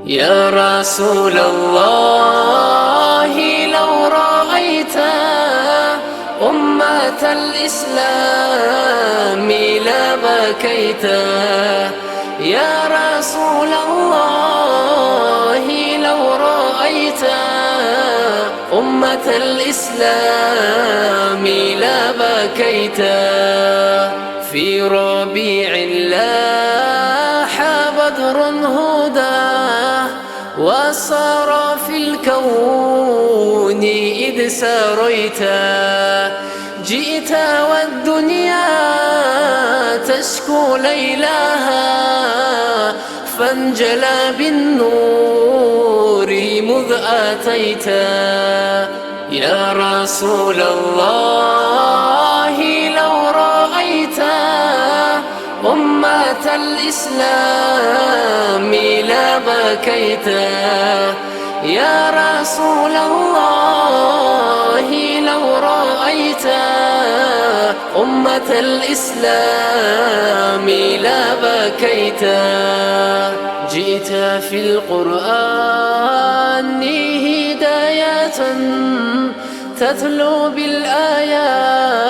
يا رسول الله لو رأيت أمة الإسلام لبكيت. يا رسول الله لو رأيت أمة الإسلام لبكيت. في ربيع لاح بدر هداه وصار في الكون إذ سريت. جئت والدنيا تشكو ليلها فانجلى بالنور مذ أتيت. يا رسول الله لو رأيت أمة الإسلام لبكيت. يا رسول الله لو رأيت أمة الإسلام لبكيت. جئت في القرآن هداية تتلو بالآيات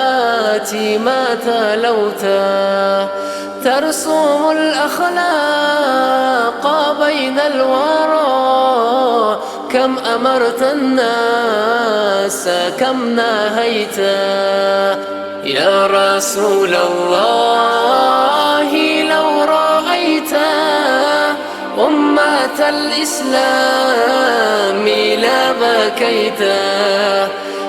ما تلوت. ترسم الأخلاق بين الورى كم أمرت الناس كم نهيت. يا رسول الله لو رأيت أمة الإسلام لبكيت.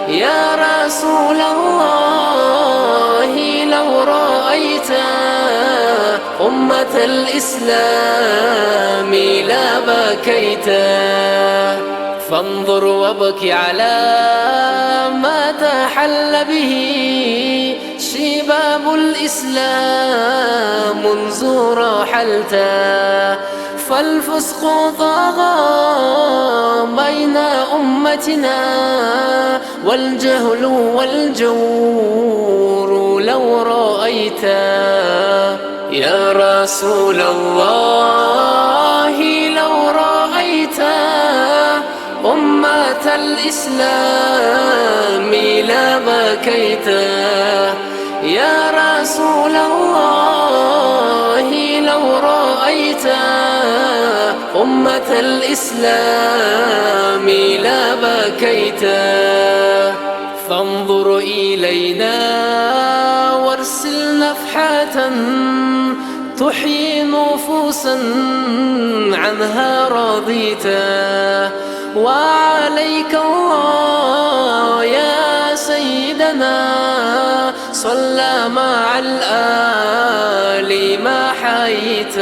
يا رسول الله لو رأيت أمة الإسلام لبكيت. فانظر وابك على ما تحل به شباب الإسلام منذ رحلت. فالفسق طغى بين أمتنا والجهل والجور لو رأيت. يا رسول الله لو رأيت أمة الإسلام لبكيت. يا رسول الله لو رأيت أمة الإسلام لبكيت. فانظر إلينا وارسل نفحة تحيي نفوسا عنها رضيت. وعليك الله يا سيدنا صلى مع الآل ما حييت.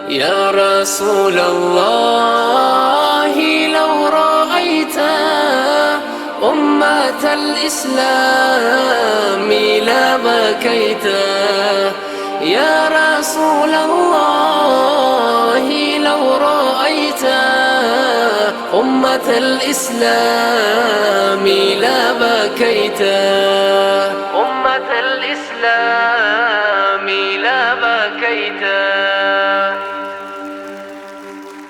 يا رسول الله لو رأيت أمة الإسلام لبكيت. يا رسول الله لو رأيت أمة الإسلام لبكيت. أمة الإسلام لبكيت.